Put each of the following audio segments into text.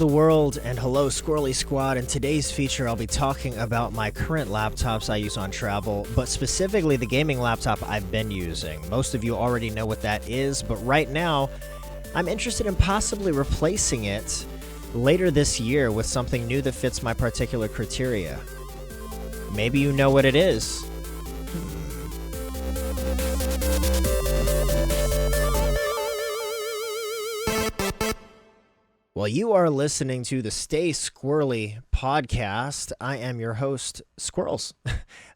the world, and hello Skwirlly Squad. In today's feature, I'll be talking about my current laptops I use on travel, but specifically the gaming laptop I've been using. Most of you already know what that is, but right now, I'm interested in possibly replacing it later this year with something new that fits my particular criteria. Maybe you know what it is. Well, you are listening to the Stay Skwirlly podcast. I am your host, Skwirls,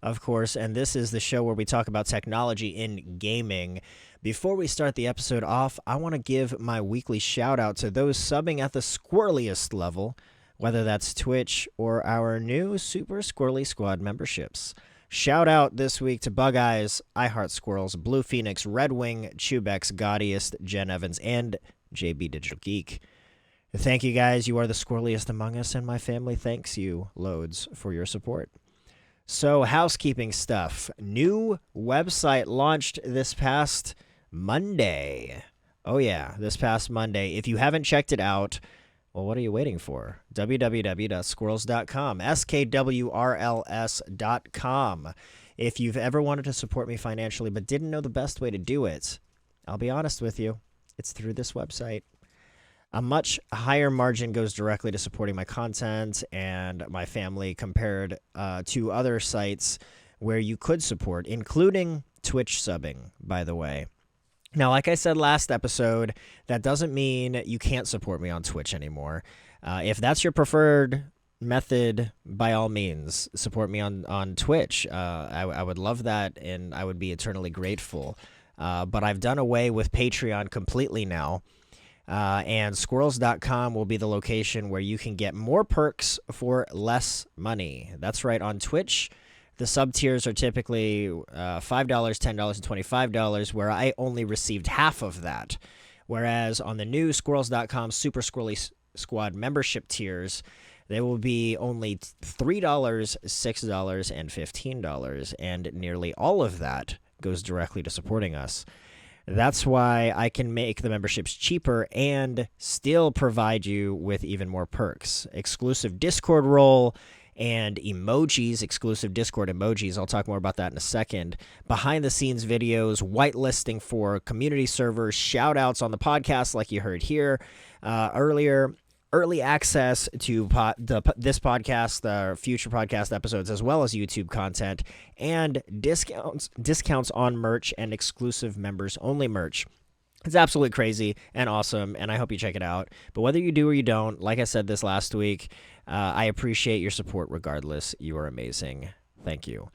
of course, and this is the show where we talk about technology in gaming. Before we start the episode off, I want to give my weekly shout out to those subbing at the squirliest level, whether that's Twitch or our new Super Skwirlly Squad memberships. Shout out this week to Bug Eyes, I Heart Squirrels, Blue Phoenix, Red Wing, Chubex, Gaudiest, Jen Evans, and JB Digital Geek. Thank you guys. You are the squirreliest among us, and my family thanks you loads for your support. So, housekeeping stuff. New website launched this past Monday. Oh yeah, this past Monday. If you haven't checked it out, well, what are you waiting for? www.skwirls.com. SKWRLS.com. If you've ever wanted to support me financially but didn't know the best way to do it, I'll be honest with you, it's through this website. A much higher margin goes directly to supporting my content and my family compared to other sites where you could support, including Twitch subbing, by the way. Now, like I said last episode, that doesn't mean you can't support me on Twitch anymore. If that's your preferred method, by all means, support me on Twitch. I would love that, and I would be eternally grateful. But I've done away with Patreon completely now. And skwirls.com will be the location where you can get more perks for less money. That's right, on Twitch, the sub tiers are typically $5, $10, and $25, where I only received half of that. Whereas on the new skwirls.com Super Skwirlly Squad membership tiers, they will be only $3, $6, and $15, and nearly all of that goes directly to supporting us. That's why I can make the memberships cheaper and still provide you with even more perks. Exclusive Discord role and emojis, exclusive Discord emojis. I'll talk more about that in a second. Behind-the-scenes videos, whitelisting for community servers, shout-outs on the podcast like you heard here earlier. Early access to this podcast, the future podcast episodes, as well as YouTube content, and discounts on merch and exclusive members-only merch. It's absolutely crazy and awesome, and I hope you check it out. But whether you do or you don't, like I said this last week, I appreciate your support regardless. You are amazing. Thank you.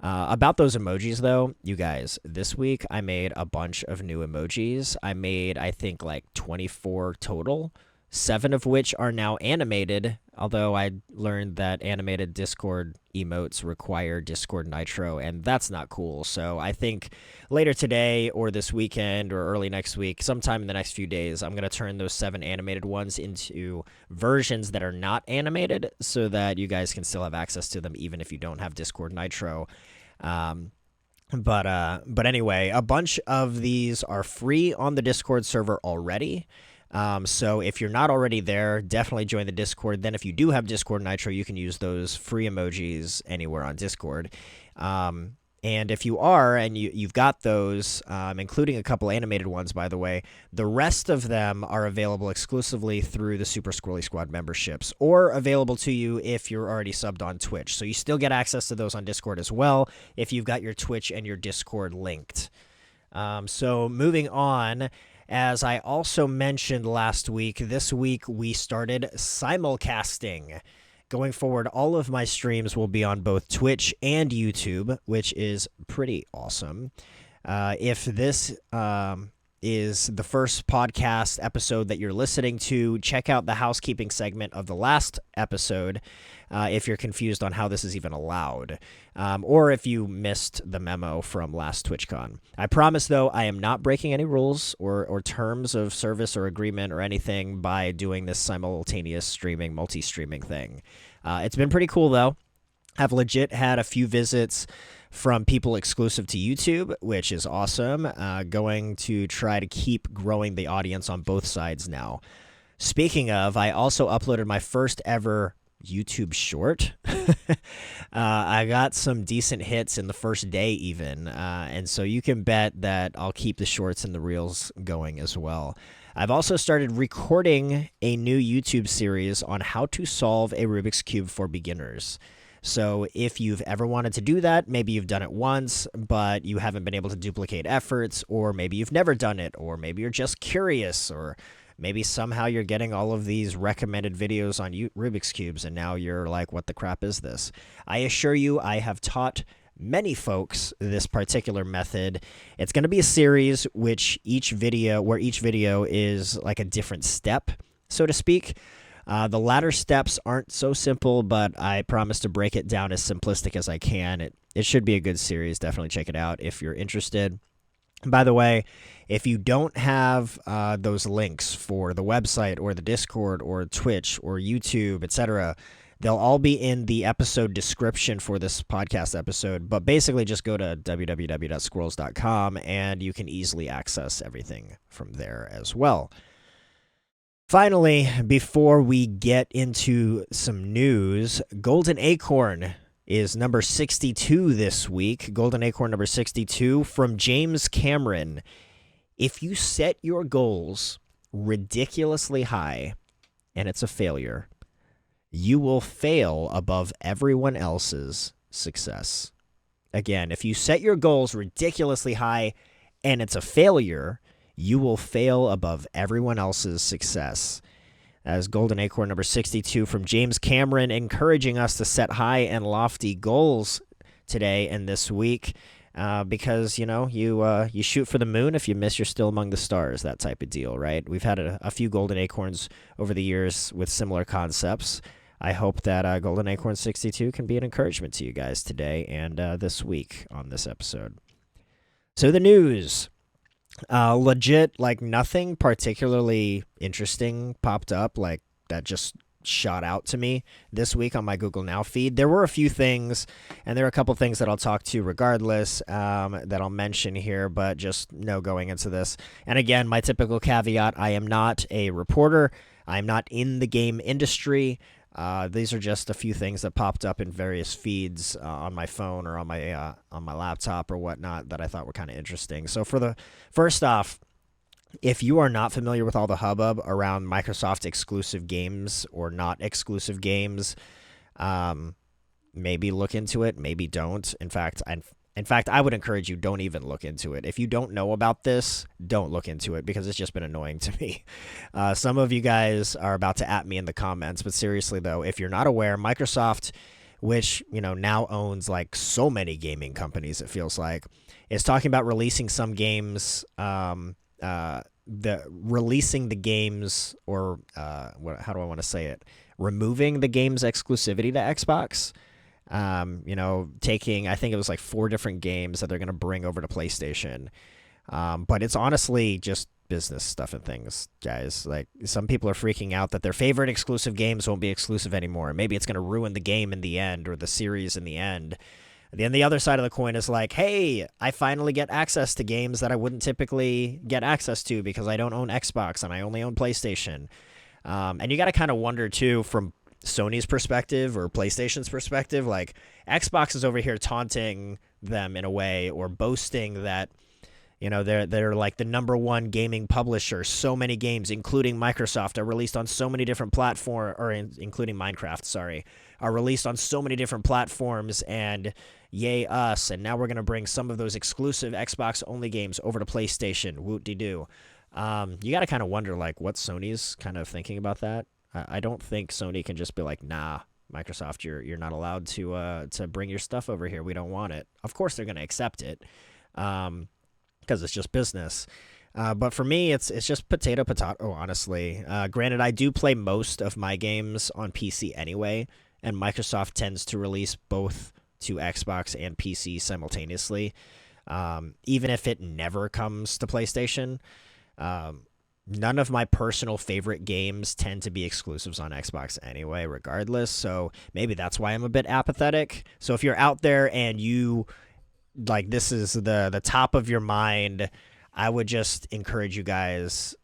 About those emojis, though, you guys, this week I made a bunch of new emojis. I made, I think, like 24 total. 7 of which are now animated, although I learned that animated Discord emotes require Discord Nitro, and that's not cool. So I think later today or this weekend or early next week, sometime in the next few days, I'm going to turn those 7 animated ones into versions that are not animated so that you guys can still have access to them even if you don't have Discord Nitro. But anyway, a bunch of these are free on the Discord server already. So if you're not already there, definitely join the Discord. Then if you do have Discord Nitro, you can use those free emojis anywhere on Discord. And if you are, and you've got those, including a couple animated ones, by the way, the rest of them are available exclusively through the Super Skwirlly Squad memberships, or available to you if you're already subbed on Twitch. So you still get access to those on Discord as well, if you've got your Twitch and your Discord linked. So moving on, as I also mentioned last week, this week we started simulcasting. Going forward, all of my streams will be on both Twitch and YouTube, which is pretty awesome. If this is the first podcast episode that you're listening to, check out the housekeeping segment of the last episode if you're confused on how this is even allowed, or if you missed the memo from last TwitchCon. I promise, though, I am not breaking any rules or terms of service or agreement or anything by doing this simultaneous streaming, multi-streaming thing. It's been pretty cool, though. I've legit had a few visits from people exclusive to YouTube, which is awesome. Going to try to keep growing the audience on both sides now. Speaking of, I also uploaded my first ever YouTube short. I got some decent hits in the first day, even. And so you can bet that I'll keep the shorts and the reels going as well. I've also started recording a new YouTube series on how to solve a Rubik's Cube for beginners. So if you've ever wanted to do that, maybe you've done it once, but you haven't been able to duplicate efforts, or maybe you've never done it, or maybe you're just curious, or maybe somehow you're getting all of these recommended videos on Rubik's Cubes, and now you're like, what the crap is this? I assure you, I have taught many folks this particular method. It's going to be a series where each video is like a different step, so to speak. The latter steps aren't so simple, but I promise to break it down as simplistic as I can. It should be a good series. Definitely check it out if you're interested. By the way, if you don't have those links for the website or the Discord or Twitch or YouTube, etc., they'll all be in the episode description for this podcast episode. But basically, just go to www.skwirls.com and you can easily access everything from there as well. Finally, before we get into some news, Golden Acorn is number 62 this week. Golden Acorn number 62 from James Cameron. If you set your goals ridiculously high and it's a failure, you will fail above everyone else's success. Again, if you set your goals ridiculously high and it's a failure, you will fail above everyone else's success. As Golden Acorn number 62 from James Cameron, encouraging us to set high and lofty goals today and this week, because you shoot for the moon. If you miss, you're still among the stars. That type of deal, right? We've had a few Golden Acorns over the years with similar concepts. I hope that Golden Acorn 62 can be an encouragement to you guys today and this week on this episode. So the news. Legit, like nothing particularly interesting popped up, like that just shot out to me this week on my Google Now feed. There were a few things, and there are a couple things that I'll talk to regardless, that I'll mention here, but just no going into this. And again, my typical caveat, I am not a reporter. I'm not in the game industry. These are just a few things that popped up in various feeds on my phone or on my laptop or whatnot that I thought were kind of interesting. So first off, if you are not familiar with all the hubbub around Microsoft exclusive games or not exclusive games, maybe look into it, maybe don't. In fact, I would encourage you, don't even look into it. If you don't know about this, don't look into it because it's just been annoying to me. Some of you guys are about to at me in the comments, but seriously though, if you're not aware, Microsoft, which now owns like so many gaming companies, it feels like, is talking about releasing some games, releasing the games, or how do I want to say it? Removing the game's exclusivity to Xbox. Taking, I think it was like 4 different games that they're going to bring over to PlayStation. But it's honestly just business stuff and things, guys. Like, some people are freaking out that their favorite exclusive games won't be exclusive anymore. Maybe it's going to ruin the game in the end or the series in the end. Then the other side of the coin is like, hey, I finally get access to games that I wouldn't typically get access to because I don't own Xbox and I only own PlayStation. And you got to kind of wonder, too, from Sony's perspective or PlayStation's perspective, like Xbox is over here taunting them in a way or boasting that they're like the #1 gaming publisher. So many games, including Microsoft, are released on so many different platforms, or including Minecraft, are released on so many different platforms, and yay us, and now we're going to bring some of those exclusive Xbox only games over to PlayStation. Woot-de-doo. You got to kind of wonder like what Sony's kind of thinking about that. I don't think Sony can just be like, nah, Microsoft, you're not allowed to bring your stuff over here. We don't want it. Of course they're going to accept it because it's just business. But for me, it's just potato, honestly. Granted, I do play most of my games on PC anyway, and Microsoft tends to release both to Xbox and PC simultaneously, even if it never comes to PlayStation. None of my personal favorite games tend to be exclusives on Xbox anyway, regardless. So maybe that's why I'm a bit apathetic. So if you're out there and you like this is the top of your mind, I would just encourage you guys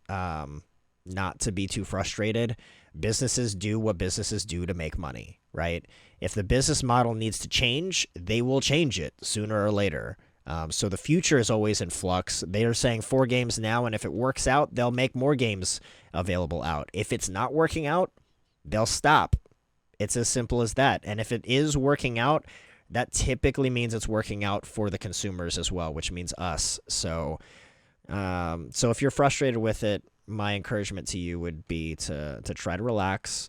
not to be too frustrated. Businesses do what businesses do to make money, right? If the business model needs to change, they will change it sooner or later. So the future is always in flux. They are saying 4 games now, and if it works out, they'll make more games available out. If it's not working out, they'll stop. It's as simple as that. And if it is working out, that typically means it's working out for the consumers as well, which means us. So if you're frustrated with it, my encouragement to you would be to try to relax,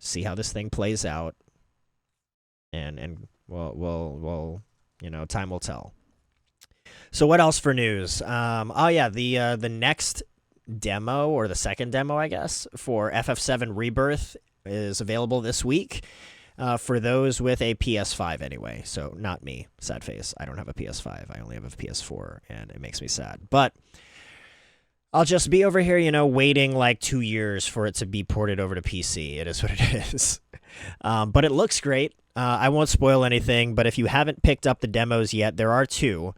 see how this thing plays out, and we'll time will tell. So what else for news? The next demo, or the second demo, I guess, for FF7 Rebirth is available this week for those with a PS5 anyway. So not me, sad face. I don't have a PS5. I only have a PS4, and it makes me sad. But I'll just be over here, waiting like 2 years for it to be ported over to PC. It is what it is. But it looks great. I won't spoil anything, but if you haven't picked up the demos yet, there are 2.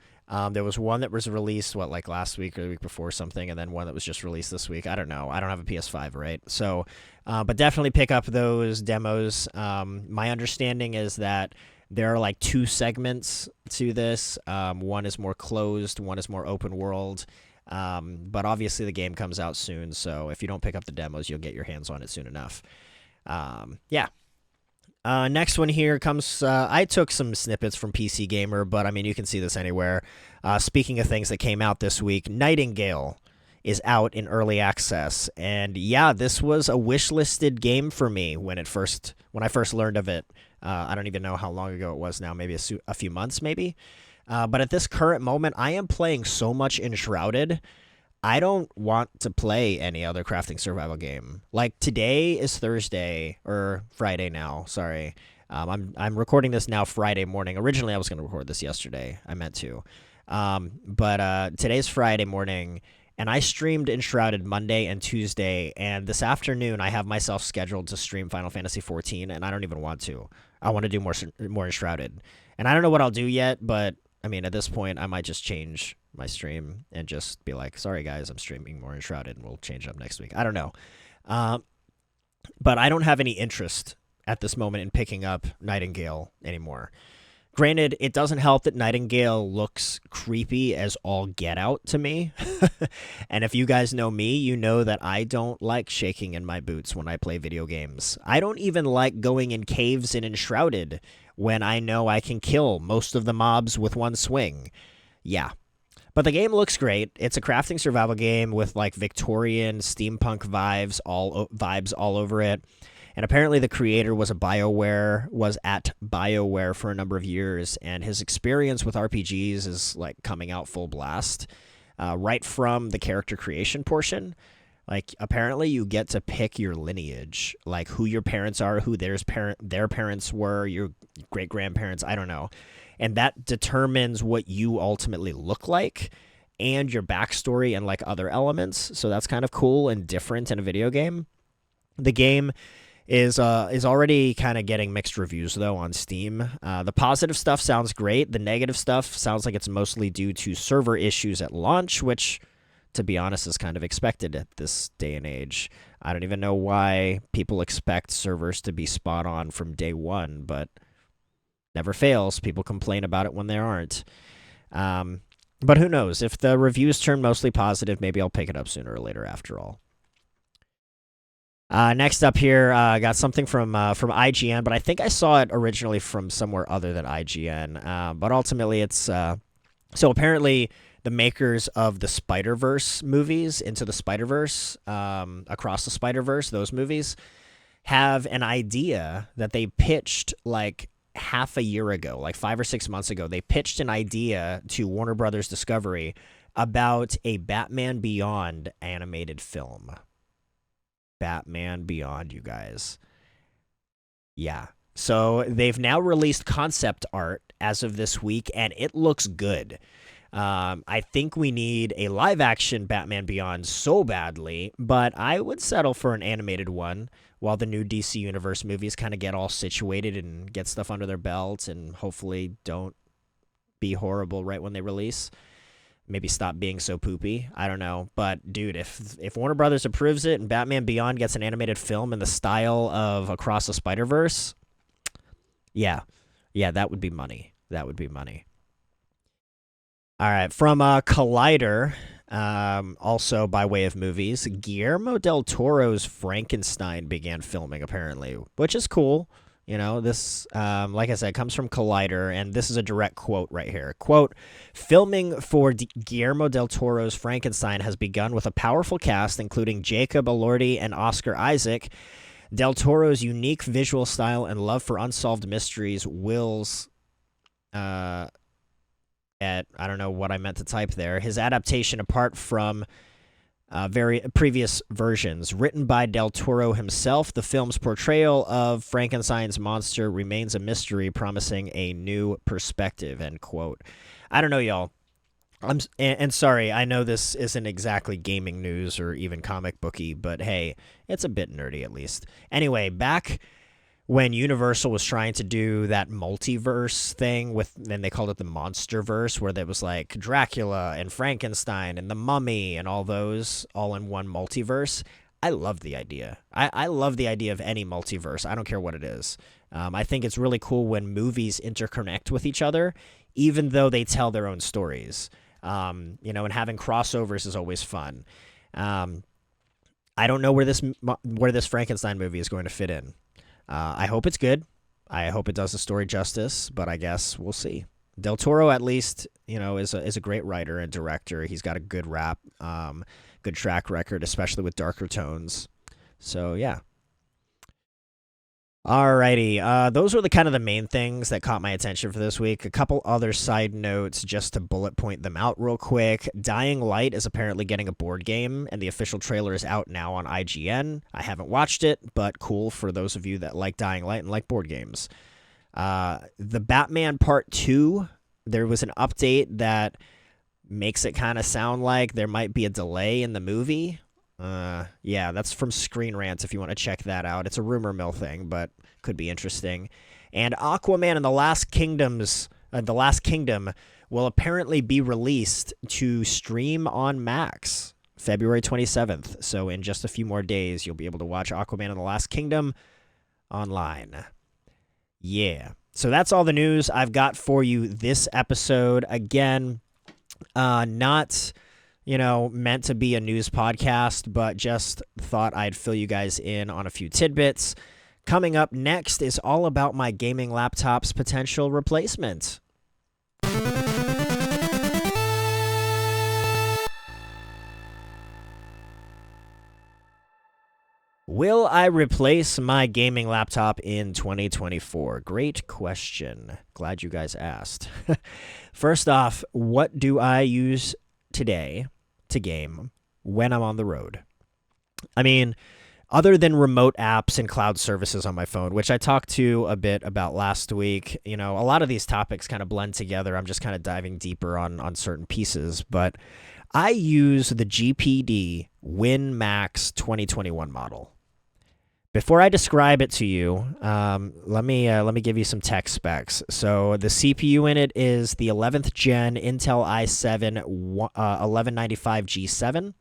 There was one that was released, like last week or the week before something, and then one that was just released this week. I don't know. I don't have a PS5, right? So, but definitely pick up those demos. My understanding is that there are like 2 segments to this. One is more closed, one is more open world. But obviously the game comes out soon, so if you don't pick up the demos, you'll get your hands on it soon enough. Next one here comes, I took some snippets from PC Gamer, but I mean, you can see this anywhere. Speaking of things that came out this week, Nightingale is out in early access. And yeah, this was a wish-listed game for me when I first learned of it. I don't even know how long ago it was now, maybe a few months maybe. But at this current moment, I am playing so much Enshrouded. I don't want to play any other crafting survival game. Like, today is Thursday, or Friday now, sorry. I'm recording this now Friday morning. Originally, I was going to record this yesterday. I meant to. But today's Friday morning, and I streamed Enshrouded Monday and Tuesday, and this afternoon, I have myself scheduled to stream Final Fantasy XIV, and I don't even want to. I want to do more Enshrouded. And I don't know what I'll do yet, but I mean, at this point, I might just change my stream and just be like, sorry, guys, I'm streaming more Enshrouded, and we'll change it up next week. I don't know. But I don't have any interest at this moment in picking up Nightingale anymore. Granted, it doesn't help that Nightingale looks creepy as all get out to me. And if you guys know me, you know that I don't like shaking in my boots when I play video games. I don't even like going in caves in Enshrouded when I know I can kill most of the mobs with one swing. Yeah. But the game looks great. It's a crafting survival game with like Victorian steampunk vibes all over it. And apparently the creator was at BioWare for a number of years, and his experience with RPGs is like coming out full blast. Right from the character creation portion. Like, apparently you get to pick your lineage, like who your parents are, who their parents were, your great-grandparents, I don't know. And that determines what you ultimately look like and your backstory and like other elements. So that's kind of cool and different in a video game. The game is already kind of getting mixed reviews, though, on Steam. The positive stuff sounds great. The negative stuff sounds like it's mostly due to server issues at launch, which, to be honest, is kind of expected at this day and age. I don't even know why people expect servers to be spot on from day one, but never fails. People complain about it when they aren't. But who knows? If the reviews turn mostly positive, maybe I'll pick it up sooner or later after all. Next up here, got something from IGN, but I think I saw it originally from somewhere other than IGN. But ultimately, it's so apparently the makers of the Spider-Verse movies, Into the Spider-Verse, Across the Spider-Verse, those movies, have an idea that they pitched like half a year ago, like 5 or 6 months ago. They pitched an idea to Warner Brothers Discovery about a Batman Beyond animated film. Batman Beyond, you guys. Yeah. So they've now released concept art as of this week, and it looks good. I think we need a live-action Batman Beyond so badly, but I would settle for an animated one while the new DC Universe movies kind of get all situated and get stuff under their belt and hopefully don't be horrible right when they release. maybe stop being so poopy. I don't know. But, dude, if Warner Brothers approves it and Batman Beyond gets an animated film in the style of Across the Spider-Verse, yeah. Yeah, that would be money. That would be money. All right. From Collider, also by way of movies, Guillermo del Toro's Frankenstein began filming, apparently, which is cool. You know, this, like I said, comes from Collider, and this is a direct quote right here. Quote, filming for Guillermo del Toro's Frankenstein has begun with a powerful cast, including Jacob Elordi and Oscar Isaac. Del Toro's unique visual style and love for unsolved mysteries wills, I don't know what I meant to type there, his adaptation apart from very previous versions. Written by Del Toro himself, the film's portrayal of Frankenstein's monster remains a mystery, promising a new perspective, end quote. I don't know, y'all. And sorry, I know this isn't exactly gaming news or even comic booky, but hey, it's a bit nerdy at least. Anyway, back when Universal was trying to do that multiverse thing then they called it the Monsterverse, where there was like Dracula and Frankenstein and the Mummy and all those all in one multiverse. I love the idea. I love the idea of any multiverse. I don't care what it is. I think it's really cool when movies interconnect with each other, even though they tell their own stories. And having crossovers is always fun. I don't know where this Frankenstein movie is going to fit in. I hope it's good. I hope it does the story justice, but I guess we'll see. Del Toro, at least, is a great writer and director. He's got a good rap, good track record, especially with darker tones. So yeah. Alrighty, those were the main things that caught my attention for this week. A couple other side notes just to bullet point them out real quick. Dying Light is apparently getting a board game, and the official trailer is out now on IGN. I haven't watched it, but cool for those of you that like Dying Light and like board games. The Batman Part 2, there was an update that makes it kind of sound like there might be a delay in the movie. Yeah, that's from Screen Rant if you want to check that out. It's a rumor mill thing, but could be interesting. And Aquaman and the Last Kingdom will apparently be released to stream on Max February 27th. So in just a few more days, you'll be able to watch Aquaman and the Last Kingdom online. Yeah. So that's all the news I've got for you this episode. Again, not meant to be a news podcast, but just thought I'd fill you guys in on a few tidbits. Coming up next is all about my gaming laptop's potential replacement. Will I replace my gaming laptop in 2024? Great question. Glad you guys asked. First off, what do I use today to game when I'm on the road? I mean, other than remote apps and cloud services on my phone, which I talked to a bit about last week, a lot of these topics kind of blend together. I'm just kind of diving deeper on certain pieces, but I use the GPD WinMax 2021 model. Before I describe it to you, let me give you some tech specs. So the CPU in it is the 11th gen Intel i7 1195G7.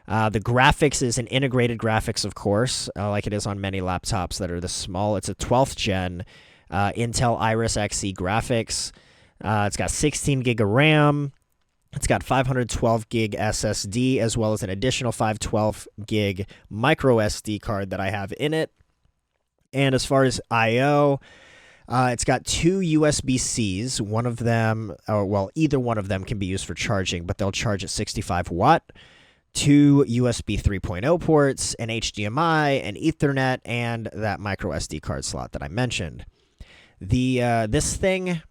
The graphics is an integrated graphics, of course, like it is on many laptops that are this small. It's a 12th gen Intel Iris Xe graphics. It's got 16 gig of RAM. It's got 512 gig SSD, as well as an additional 512 gig micro SD card that I have in it. And as far as I/O, it's got two USB-Cs. One of them, either one of them can be used for charging, but they'll charge at 65 watt. Two USB 3.0 ports, an HDMI, an Ethernet, and that micro SD card slot that I mentioned. This thing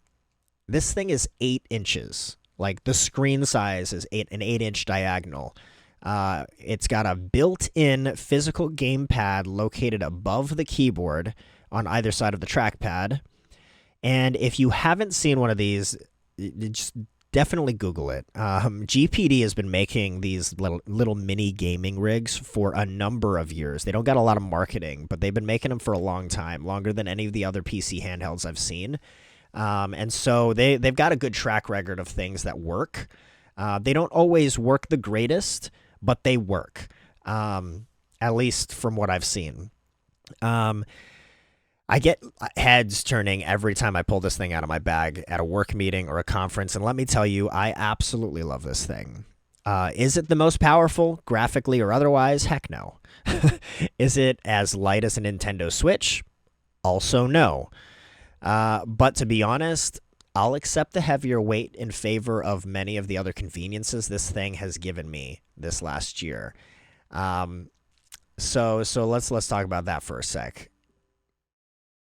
is 8 inches. Like, the screen size is an 8-inch diagonal. It's got a built-in physical gamepad located above the keyboard on either side of the trackpad. And if you haven't seen one of these, just definitely Google it. GPD has been making these little mini gaming rigs for a number of years. They don't got a lot of marketing, but they've been making them for a long time, longer than any of the other PC handhelds I've seen. And so they've got a good track record of things that work. They don't always work the greatest, but they work, at least from what I've seen. I get heads turning every time I pull this thing out of my bag at a work meeting or a conference, and let me tell you, I absolutely love this thing. Is it the most powerful, graphically or otherwise? Heck no. Is it as light as a Nintendo Switch? Also no. But to be honest, I'll accept the heavier weight in favor of many of the other conveniences this thing has given me this last year. So let's talk about that for a sec.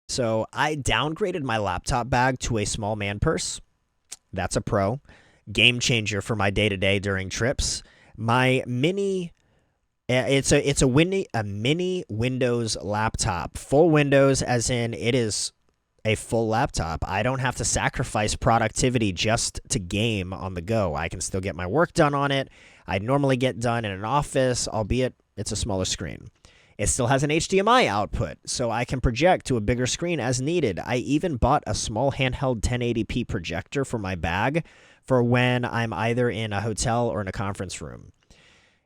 So I downgraded my laptop bag to a small man purse. That's a pro. Game changer for my day-to-day during trips. My mini, it's a mini Windows laptop. Full Windows, as in it is a full laptop. I don't have to sacrifice productivity just to game on the go. I can still get my work done on it. I normally get done in an office, albeit it's a smaller screen. It still has an HDMI output, so I can project to a bigger screen as needed. I even bought a small handheld 1080p projector for my bag for when I'm either in a hotel or in a conference room.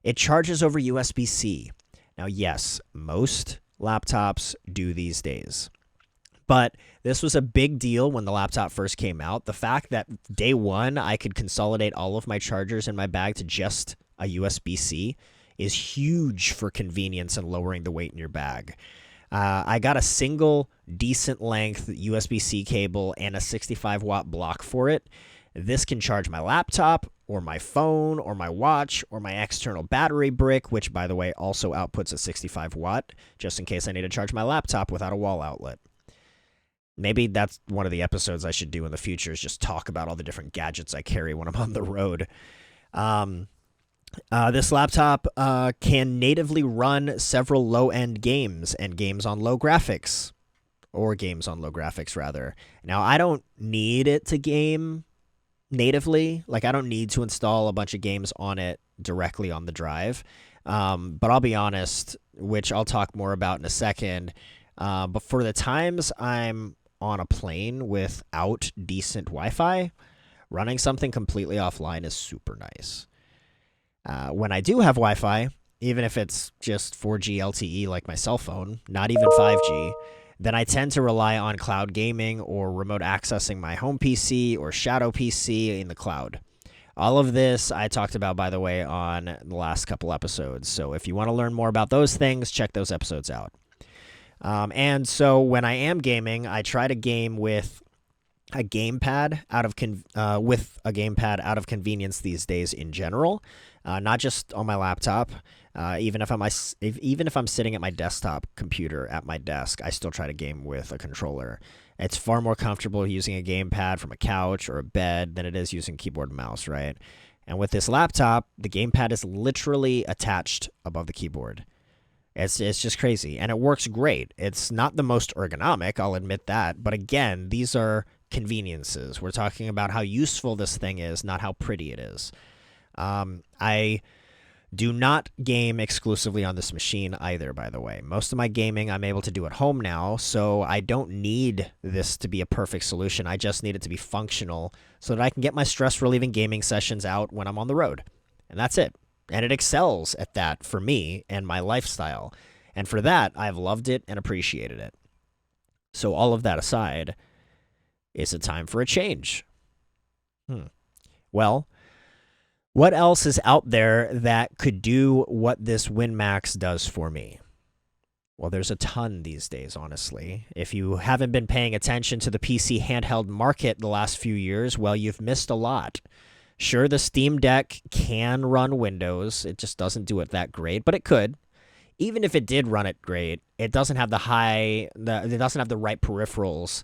It charges over USB-C. Now, yes, most laptops do these days. But this was a big deal when the laptop first came out. The fact that day one I could consolidate all of my chargers in my bag to just a USB-C is huge for convenience and lowering the weight in your bag. I got a single decent length USB-C cable and a 65-watt block for it. This can charge my laptop or my phone or my watch or my external battery brick, which, by the way, also outputs a 65-watt, just in case I need to charge my laptop without a wall outlet. Maybe that's one of the episodes I should do in the future, is just talk about all the different gadgets I carry when I'm on the road. This laptop can natively run several low-end games and games on low graphics, or games on low graphics, rather. Now, I don't need it to game natively. Like, I don't need to install a bunch of games on it directly on the drive. But I'll be honest, which I'll talk more about in a second, but for the times I'm on a plane without decent Wi-Fi, running something completely offline is super nice. When I do have Wi-Fi, even if it's just 4G LTE like my cell phone, not even 5G, then I tend to rely on cloud gaming or remote accessing my home PC or shadow PC in the cloud. All of this I talked about, by the way, on the last couple episodes. So if you want to learn more about those things, check those episodes out. And so when I am gaming, I try to game with a gamepad out of convenience these days in general, not just on my laptop. Even if I'm sitting at my desktop computer at my desk, I still try to game with a controller. It's far more comfortable using a gamepad from a couch or a bed than it is using keyboard and mouse, right? And with this laptop, the gamepad is literally attached above the keyboard. It's just crazy, and it works great. It's not the most ergonomic, I'll admit that, but again, these are conveniences. We're talking about how useful this thing is, not how pretty it is. I do not game exclusively on this machine either, by the way. Most of my gaming I'm able to do at home now, so I don't need this to be a perfect solution. I just need it to be functional so that I can get my stress-relieving gaming sessions out when I'm on the road. And that's it. And it excels at that for me and my lifestyle. And for that, I've loved it and appreciated it. So all of that aside, is it time for a change? Well, what else is out there that could do what this WinMax does for me? Well, there's a ton these days, honestly. If you haven't been paying attention to the PC handheld market the last few years, well, you've missed a lot. Sure, the Steam Deck can run Windows. It just doesn't do it that great, but it could. Even if it did run it great, it doesn't have the right peripherals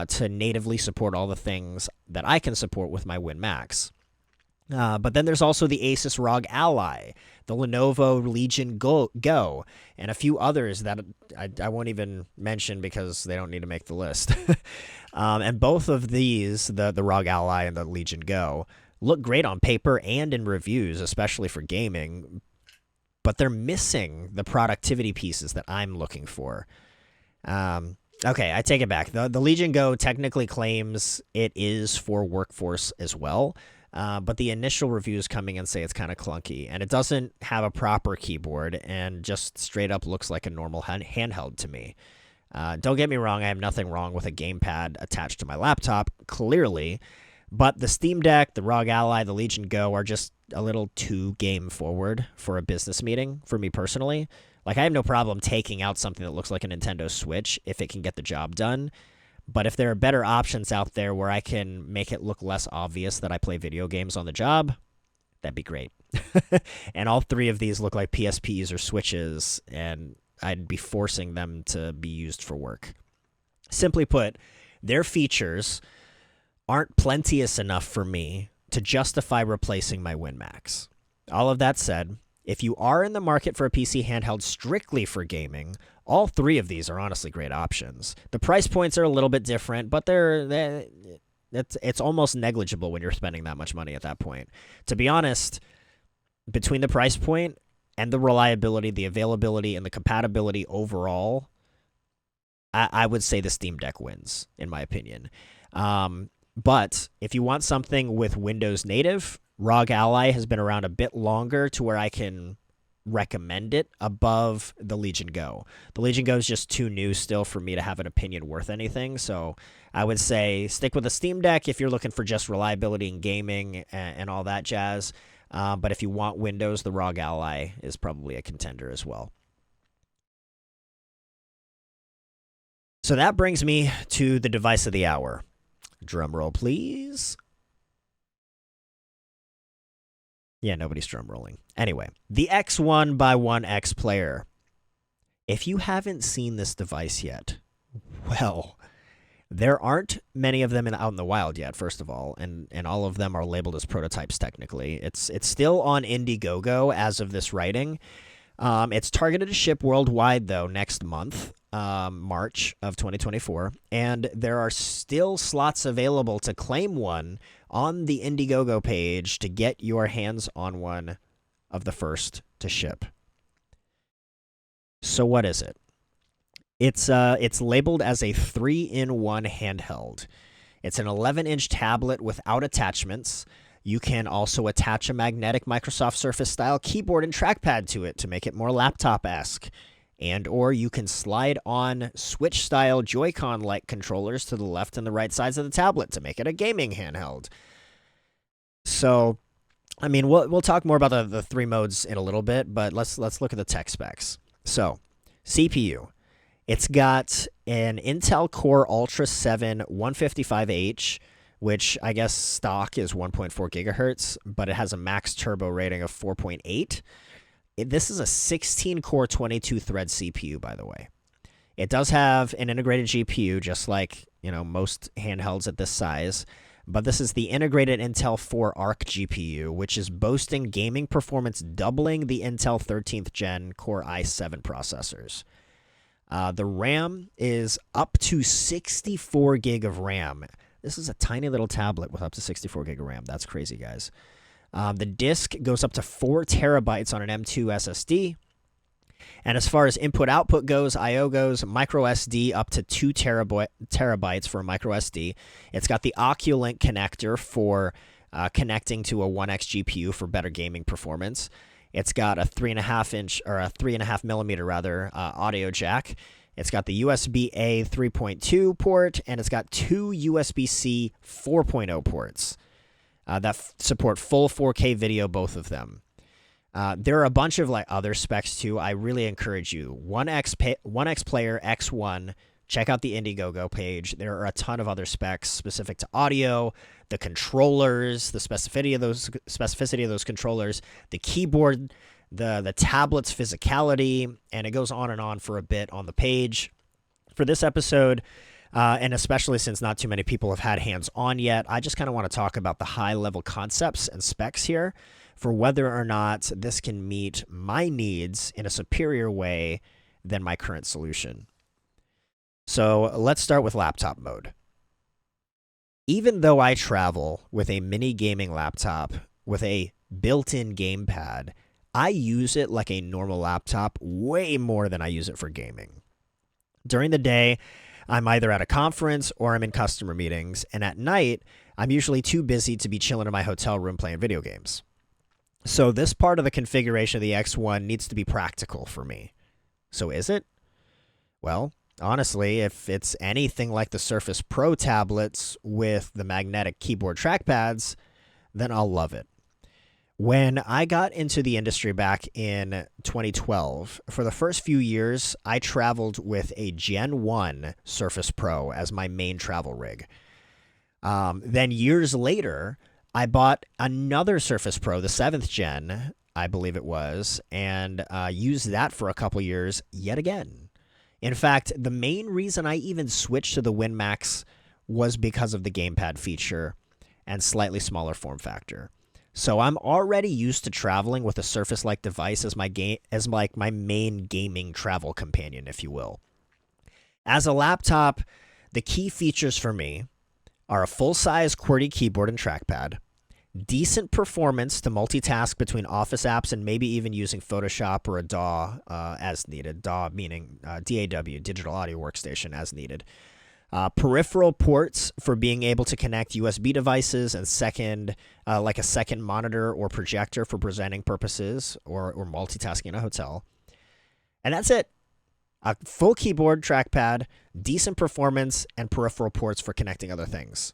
to natively support all the things that I can support with my WinMax. But then there's also the Asus ROG Ally, the Lenovo Legion Go, and a few others that I won't even mention because they don't need to make the list. And both of these, the ROG Ally and the Legion Go, look great on paper and in reviews, especially for gaming, but they're missing the productivity pieces that I'm looking for. Okay, I take it back. The Legion Go technically claims it is for workforce as well, But the initial reviews coming in say it's kind of clunky, and it doesn't have a proper keyboard and just straight up looks like a normal handheld to me. Don't get me wrong, I have nothing wrong with a gamepad attached to my laptop, clearly, but the Steam Deck, the ROG Ally, the Legion Go are just a little too game forward for a business meeting for me personally. Like, I have no problem taking out something that looks like a Nintendo Switch if it can get the job done. But if there are better options out there where I can make it look less obvious that I play video games on the job, that'd be great. And all three of these look like PSPs or Switches, and I'd be forcing them to be used for work. Simply put, their features aren't plenteous enough for me to justify replacing my WinMax. All of that said, if you are in the market for a PC handheld strictly for gaming, all three of these are honestly great options. The price points are a little bit different, but it's almost negligible when you're spending that much money at that point. To be honest, between the price point and the reliability, the availability, and the compatibility overall, I would say the Steam Deck wins, in my opinion. But if you want something with Windows native, ROG Ally has been around a bit longer to where I can recommend it above the Legion Go. The Legion Go is just too new still for me to have an opinion worth anything, so I would say stick with the Steam Deck if you're looking for just reliability in gaming and all that jazz. But if you want Windows, the ROG Ally is probably a contender as well. So that brings me to the device of the hour. Drum roll, please. Yeah, nobody's drum rolling. Anyway, the X1 by 1X player. If you haven't seen this device yet, well, there aren't many of them out in the wild yet, first of all, and all of them are labeled as prototypes technically. It's still on Indiegogo as of this writing. It's targeted to ship worldwide, though, next month, March of 2024, and there are still slots available to claim one on the Indiegogo page to get your hands on one of the first to ship. So what is it? It's labeled as a 3-in-1 handheld. It's an 11-inch tablet without attachments. You can also attach a magnetic Microsoft Surface-style keyboard and trackpad to it to make it more laptop-esque. And or you can slide on Switch-style Joy-Con-like controllers to the left and the right sides of the tablet to make it a gaming handheld. So, I mean, we'll talk more about the three modes in a little bit, but let's look at the tech specs. So, CPU. It's got an Intel Core Ultra 7 155H, which I guess stock is 1.4 gigahertz, but it has a max turbo rating of 4.8. This is a 16-core, 22-thread CPU, by the way. It does have an integrated GPU, just like most handhelds at this size, but this is the integrated Intel 4 Arc GPU, which is boasting gaming performance doubling the Intel 13th Gen Core i7 processors. The RAM is up to 64 gig of RAM. This is a tiny little tablet with up to 64 gig of RAM. That's crazy, guys. The disk goes up to 4 terabytes on an M2 SSD. And as far as input-output goes, I/O goes, micro SD up to 2 terabytes for a micro SD. It's got the Oculink connector for connecting to a 1X GPU for better gaming performance. It's got a 3.5 millimeter rather audio jack. It's got the USB-A 3.2 port, and it's got 2 USB-C 4.0 ports that support full 4K video, both of them. There are a bunch of other specs too. I really encourage you. 1X player X1. Check out the Indiegogo page. There are a ton of other specs specific to audio, the controllers, the specificity of those controllers, the keyboard, the tablet's physicality, and it goes on and on for a bit on the page. For this episode, and especially since not too many people have had hands on yet, I just kind of want to talk about the high-level concepts and specs here for whether or not this can meet my needs in a superior way than my current solution. So let's start with laptop mode. Even though I travel with a mini gaming laptop with a built-in gamepad, I use it like a normal laptop way more than I use it for gaming. During the day, I'm either at a conference or I'm in customer meetings, and at night, I'm usually too busy to be chilling in my hotel room playing video games. So this part of the configuration of the X1 needs to be practical for me. So is it? Well, honestly, if it's anything like the Surface Pro tablets with the magnetic keyboard trackpads, then I'll love it. When I got into the industry back in 2012, for the first few years, I traveled with a Gen 1 Surface Pro as my main travel rig. Then years later, I bought another Surface Pro, the 7th gen, I believe it was, and used that for a couple years yet again. In fact, the main reason I even switched to the WinMax was because of the gamepad feature and slightly smaller form factor. So I'm already used to traveling with a Surface-like device as my main gaming travel companion, if you will. As a laptop, the key features for me are a full-size QWERTY keyboard and trackpad, decent performance to multitask between Office apps and maybe even using Photoshop or a DAW as needed. DAW meaning DAW, Digital Audio Workstation, as needed. Peripheral ports for being able to connect USB devices and like a second monitor or projector for presenting purposes or multitasking in a hotel. And that's it. A full keyboard, trackpad, decent performance, and peripheral ports for connecting other things.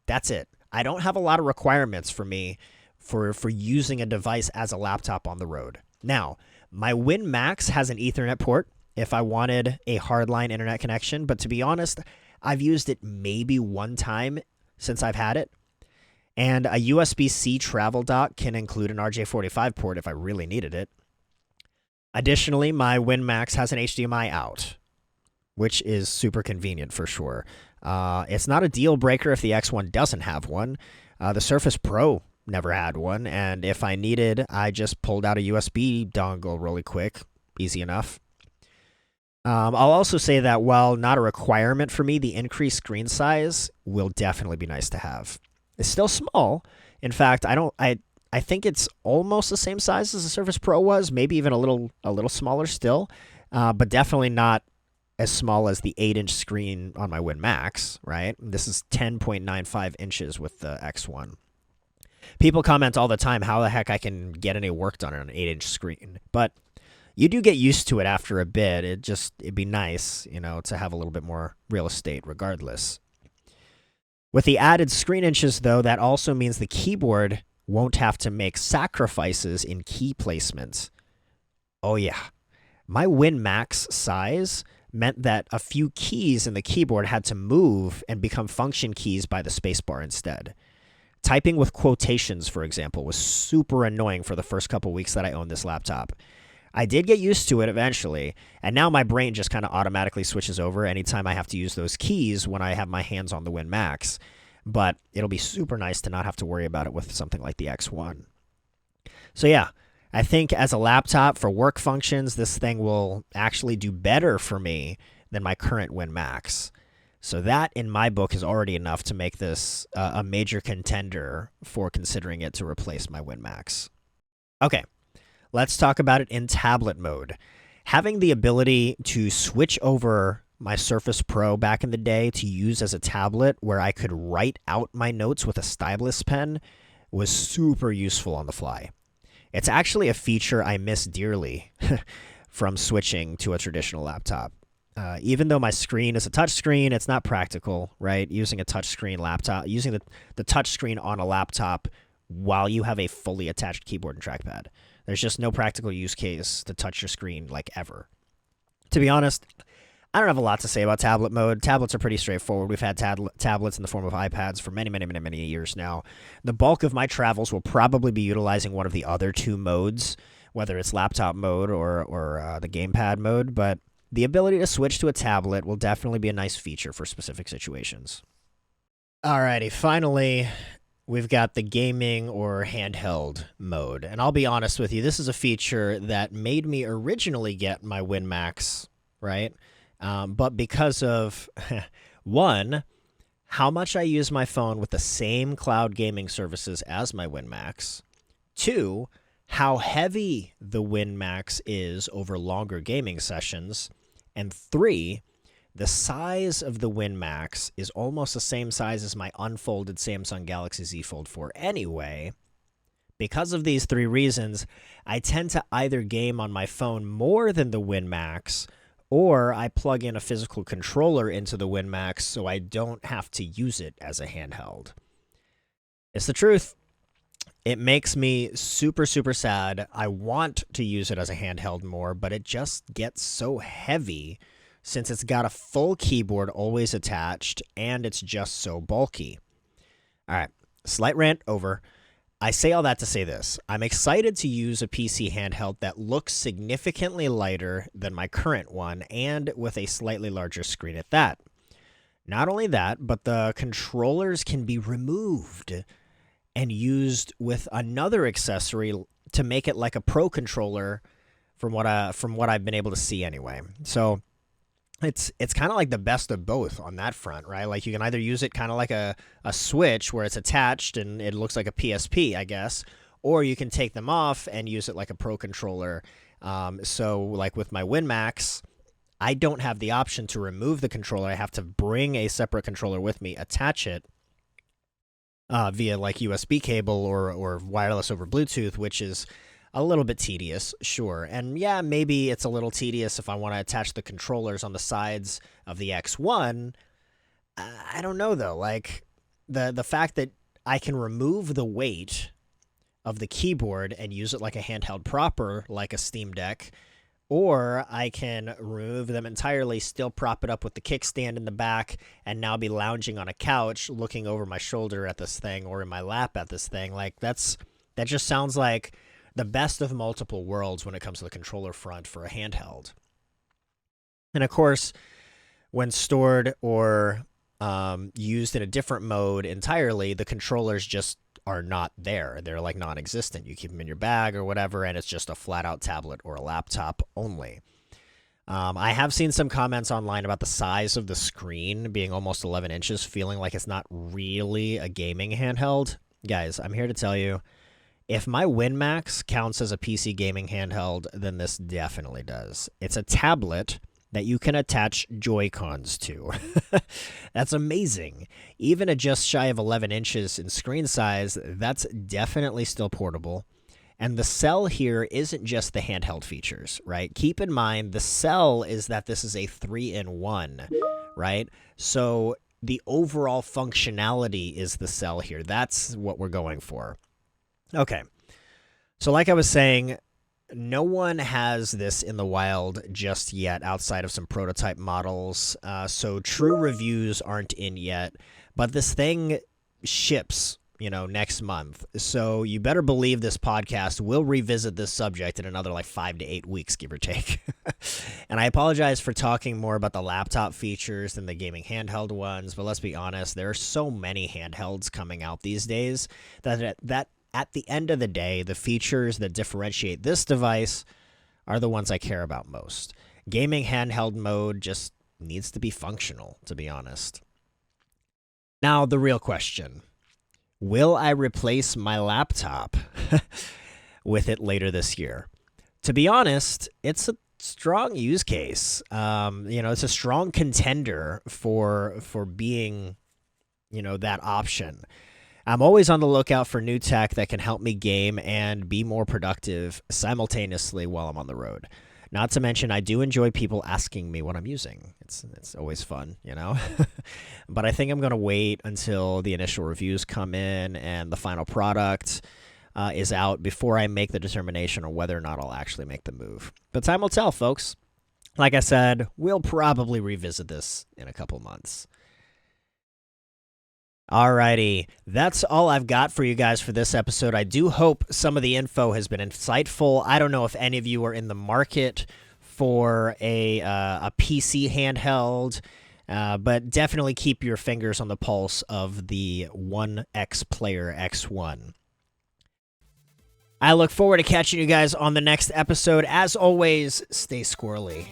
That's it. I don't have a lot of requirements for me for using a device as a laptop on the road. Now, my WinMax has an Ethernet port if I wanted a hardline internet connection, but to be honest, I've used it maybe one time since I've had it. And a USB-C travel dock can include an RJ45 port if I really needed it. Additionally, my WinMax has an HDMI out, which is super convenient for sure. It's not a deal breaker if the X1 doesn't have one. The Surface Pro never had one, and if I needed, I just pulled out a USB dongle really quick. Easy enough. I'll also say that while not a requirement for me, the increased screen size will definitely be nice to have. It's still small. In fact, I think it's almost the same size as the Surface Pro was, maybe even a little smaller still, but definitely not as small as the 8-inch screen on my WinMax, right? This is 10.95 inches with the X1. People comment all the time how the heck I can get any work done on an 8-inch screen, but you do get used to it after a bit. It'd be nice, to have a little bit more real estate regardless. With the added screen inches, though, that also means the keyboard won't have to make sacrifices in key placement. Oh yeah. My WinMax size meant that a few keys in the keyboard had to move and become function keys by the spacebar instead. Typing with quotations, for example, was super annoying for the first couple weeks that I owned this laptop. I did get used to it eventually, and now my brain just kind of automatically switches over anytime I have to use those keys when I have my hands on the WinMax. But it'll be super nice to not have to worry about it with something like the X1. So yeah, I think as a laptop for work functions, this thing will actually do better for me than my current WinMax. So that, in my book, is already enough to make this a major contender for considering it to replace my WinMax. Okay. Let's talk about it in tablet mode. Having the ability to switch over my Surface Pro back in the day to use as a tablet where I could write out my notes with a stylus pen was super useful on the fly. It's actually a feature I miss dearly from switching to a traditional laptop. Even though my screen is a touchscreen, it's not practical, right? Using a touchscreen laptop, using the touchscreen on a laptop while you have a fully attached keyboard and trackpad. There's just no practical use case to touch your screen like ever. To be honest, I don't have a lot to say about tablet mode. Tablets are pretty straightforward. We've had tablets in the form of iPads for many years now. The bulk of my travels will probably be utilizing one of the other two modes, whether it's laptop mode or the gamepad mode, but the ability to switch to a tablet will definitely be a nice feature for specific situations. Alrighty, finally, we've got the gaming or handheld mode. And I'll be honest with you, this is a feature that made me originally get my WinMax, right? But because of, one, how much I use my phone with the same cloud gaming services as my WinMax. Two, how heavy the WinMax is over longer gaming sessions. And three, The size of the WinMax is almost the same size as my unfolded Samsung Galaxy Z Fold 4 anyway. Because of these three reasons, I tend to either game on my phone more than the WinMax, or I plug in a physical controller into the WinMax so I don't have to use it as a handheld. It's the truth. It makes me super, super sad. I want to use it as a handheld more, but it just gets so heavy since it's got a full keyboard always attached and it's just so bulky. All right, slight rant over. I say all that to say this. I'm excited to use a PC handheld that looks significantly lighter than my current one and with a slightly larger screen at that. Not only that, but the controllers can be removed and used with another accessory to make it like a Pro controller from what I've been able to see anyway. So it's kind of like the best of both on that front, right? Like you can either use it kind of like a Switch where it's attached and it looks like a PSP, I guess, or you can take them off and use it like a Pro controller. So like with my WinMax, I don't have the option to remove the controller. I have to bring a separate controller with me, attach it via like USB cable or wireless over Bluetooth, which is a little bit tedious, sure. And yeah, maybe it's a little tedious if I want to attach the controllers on the sides of the X1. I don't know, though. Like, the fact that I can remove the weight of the keyboard and use it like a handheld proper, like a Steam Deck, or I can remove them entirely, still prop it up with the kickstand in the back, and now be lounging on a couch looking over my shoulder at this thing or in my lap at this thing. Like, that just sounds like the best of multiple worlds when it comes to the controller front for a handheld. And of course, when stored or used in a different mode entirely, the controllers just are not there. They're like non-existent. You keep them in your bag or whatever, and it's just a flat-out tablet or a laptop only. I have seen some comments online about the size of the screen being almost 11 inches, feeling like it's not really a gaming handheld. Guys, I'm here to tell you, if my WinMax counts as a PC gaming handheld, then this definitely does. It's a tablet that you can attach Joy-Cons to. That's amazing. Even at just shy of 11 inches in screen size, that's definitely still portable. And the sell here isn't just the handheld features, right? Keep in mind, the sell is that this is a 3-in-1, right? So the overall functionality is the sell here. That's what we're going for. Okay, so like I was saying, no one has this in the wild just yet outside of some prototype models, so true reviews aren't in yet, but this thing ships, next month, so you better believe this podcast will revisit this subject in another like 5 to 8 weeks, give or take. And I apologize for talking more about the laptop features than the gaming handheld ones, but let's be honest, there are so many handhelds coming out these days that at the end of the day, the features that differentiate this device are the ones I care about most. Gaming handheld mode just needs to be functional, to be honest. Now, the real question. Will I replace my laptop with it later this year? To be honest, it's a strong use case. It's a strong contender for being, that option. I'm always on the lookout for new tech that can help me game and be more productive simultaneously while I'm on the road. Not to mention, I do enjoy people asking me what I'm using. It's always fun, But I think I'm going to wait until the initial reviews come in and the final product is out before I make the determination on whether or not I'll actually make the move. But time will tell, folks. Like I said, we'll probably revisit this in a couple months. Alrighty, that's all I've got for you guys for this episode. I do hope some of the info has been insightful. I don't know if any of you are in the market for a PC handheld, but definitely keep your fingers on the pulse of the One X Player X1. I look forward to catching you guys on the next episode. As always, stay squirrely.